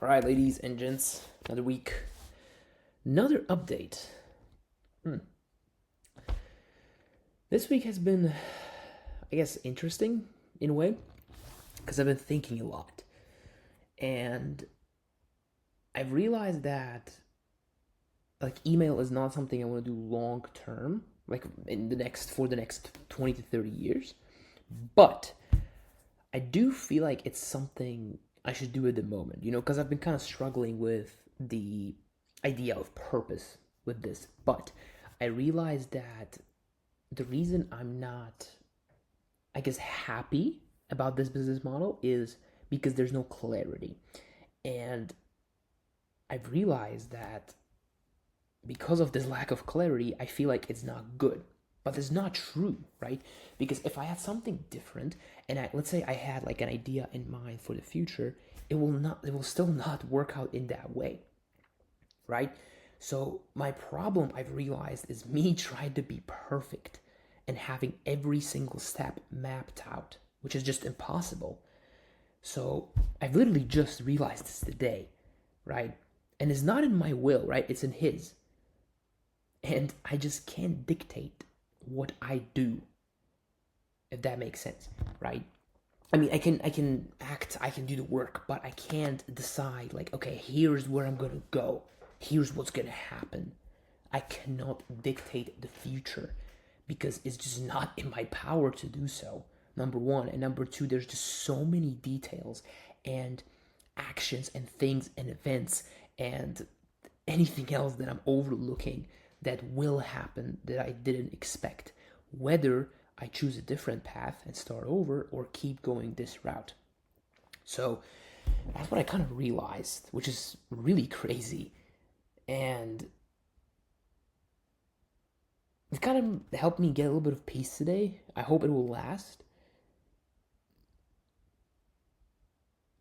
All right, ladies and gents, another week, another update. Hmm. This week has been, I guess, interesting in a way because I've been thinking a lot, and I've realized that email is not something I want to do long term, like for the next 20 to 30 years. But I do feel like it's something I should do at the moment, because I've been kind of struggling with the idea of purpose with this. But I realized that the reason I'm not, I guess, happy about this business model is because there's no clarity. And I've realized that because of this lack of clarity, I feel like it's not good. But it's not true, right? Because if I had something different, and let's say I had like an idea in mind for the future, it will still not work out in that way, right? So my problem I've realized is me trying to be perfect and having every single step mapped out, which is just impossible. So I've literally just realized this today, right? And it's not in my will, right? It's in his. And I just can't dictate what I do, if that makes sense, right? I mean, I can act, I can do the work, but I can't decide like, okay, here's where I'm gonna go. Here's what's gonna happen. I cannot dictate the future because it's just not in my power to do so. Number one, and number two, there's just so many details and actions and things and events and anything else that I'm overlooking that will happen that I didn't expect. Whether I choose a different path and start over or keep going this route. So that's what I kind of realized, which is really crazy. And it kind of helped me get a little bit of peace today. I hope it will last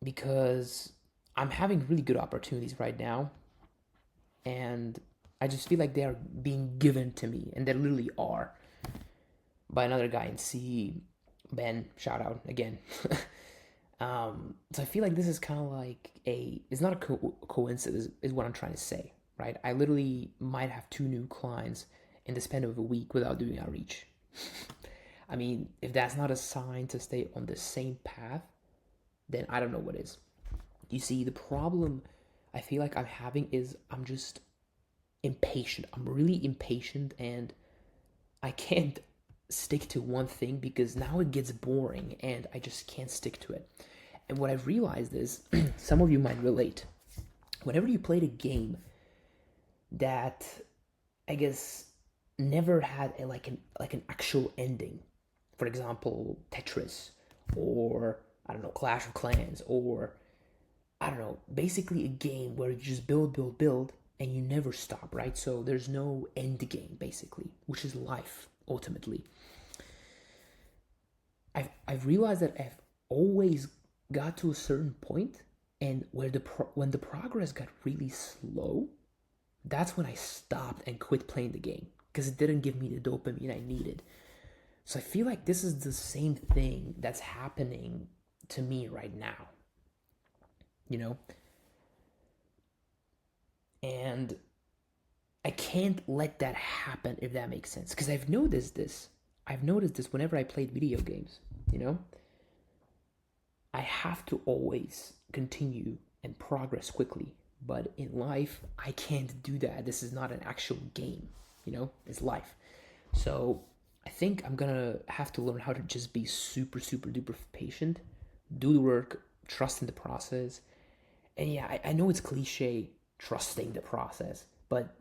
because I'm having really good opportunities right now. And I just feel like they are being given to me, and they literally are, by another guy in C, Ben, shout out again. So I feel like this is kind of like it's not a coincidence, is what I'm trying to say, right? I literally might have two new clients in the span of a week without doing outreach. I mean, if that's not a sign to stay on the same path, then I don't know what is. You see, the problem I feel like I'm having is I'm just impatient. I'm really impatient, and I can't stick to one thing because now it gets boring and I just can't stick to it. And what I've realized is some of you might relate. Whenever you played a game that I guess never had like an actual ending, for example, Tetris, or I don't know, Clash of Clans, or I don't know, basically a game where you just build, build, build, and you never stop, right? So there's no end game, basically, which is life, ultimately. I've realized that I've always got to a certain point, and when the progress got really slow, that's when I stopped and quit playing the game because it didn't give me the dopamine I needed. So I feel like this is the same thing that's happening to me right now, you know? And I can't let that happen, if that makes sense. Because I've noticed this. I've noticed this whenever I played video games, you know? I have to always continue and progress quickly. But in life, I can't do that. This is not an actual game, It's life. So I think I'm gonna have to learn how to just be super, super duper patient, do the work, trust in the process. And yeah, I know it's cliche, trusting the process, but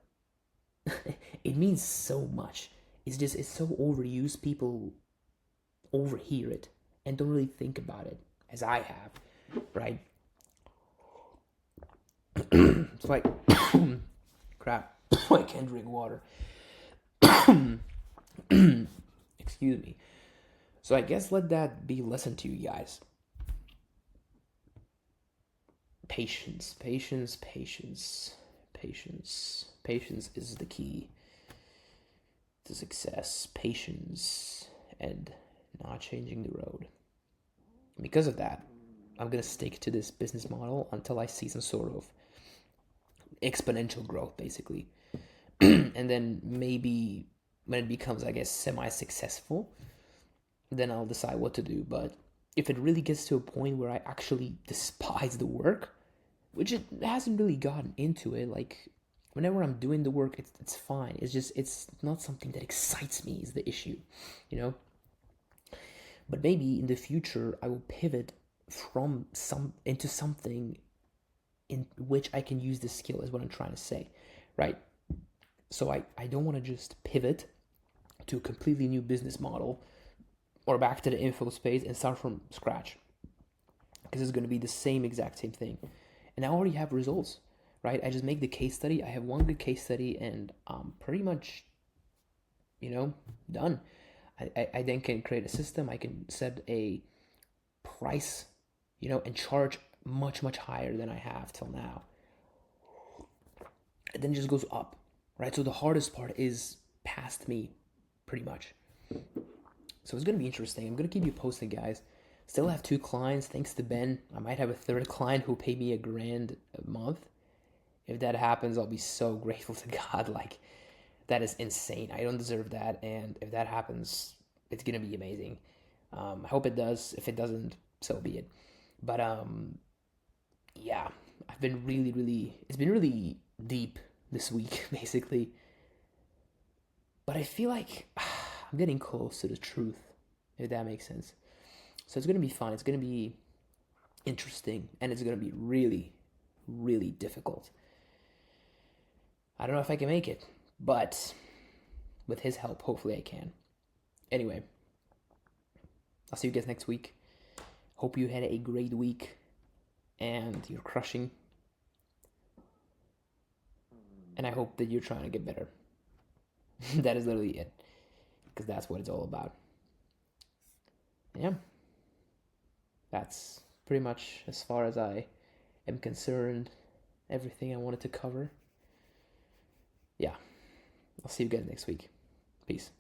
it means so much. It's so overused. People overhear it and don't really think about it as I have, right? It's like crap. I can't drink water. Excuse me. So I guess let that be a lesson to you guys. Patience, patience, patience, patience. Patience is the key to success. Patience and not changing the road. Because of that, I'm gonna stick to this business model until I see some sort of exponential growth, basically. And then maybe when it becomes, I guess, semi-successful, then I'll decide what to do. But if it really gets to a point where I actually despise the work, which it hasn't really gotten into it, like whenever I'm doing the work, it's fine. It's just it's not something that excites me is the issue, you know. But maybe in the future I will pivot from some into something in which I can use the skill is what I'm trying to say, right? So I don't want to just pivot to a completely new business model or back to the info space and start from scratch, because it's going to be the same thing. And I already have results, right? I just make the case study. I have one good case study and pretty much, done. I then can create a system. I can set a price, and charge much, much higher than I have till now. And then it just goes up, right? So the hardest part is past me, pretty much. So it's going to be interesting. I'm going to keep you posted, guys. Still have 2 clients, thanks to Ben. I might have a 3rd client who paid me $1,000 a month. If that happens, I'll be so grateful to God. Like, that is insane. I don't deserve that. And if that happens, it's going to be amazing. I hope it does. If it doesn't, so be it. But, yeah, I've been it's been really deep this week, basically. But I feel like I'm getting close to the truth, if that makes sense. So it's going to be fun. It's going to be interesting. And it's going to be really, really difficult. I don't know if I can make it, but with his help, hopefully I can. Anyway, I'll see you guys next week. Hope you had a great week and you're crushing. And I hope that you're trying to get better. That is literally it, because that's what it's all about. Yeah. That's pretty much, as far as I am concerned, everything I wanted to cover. Yeah. I'll see you guys next week. Peace.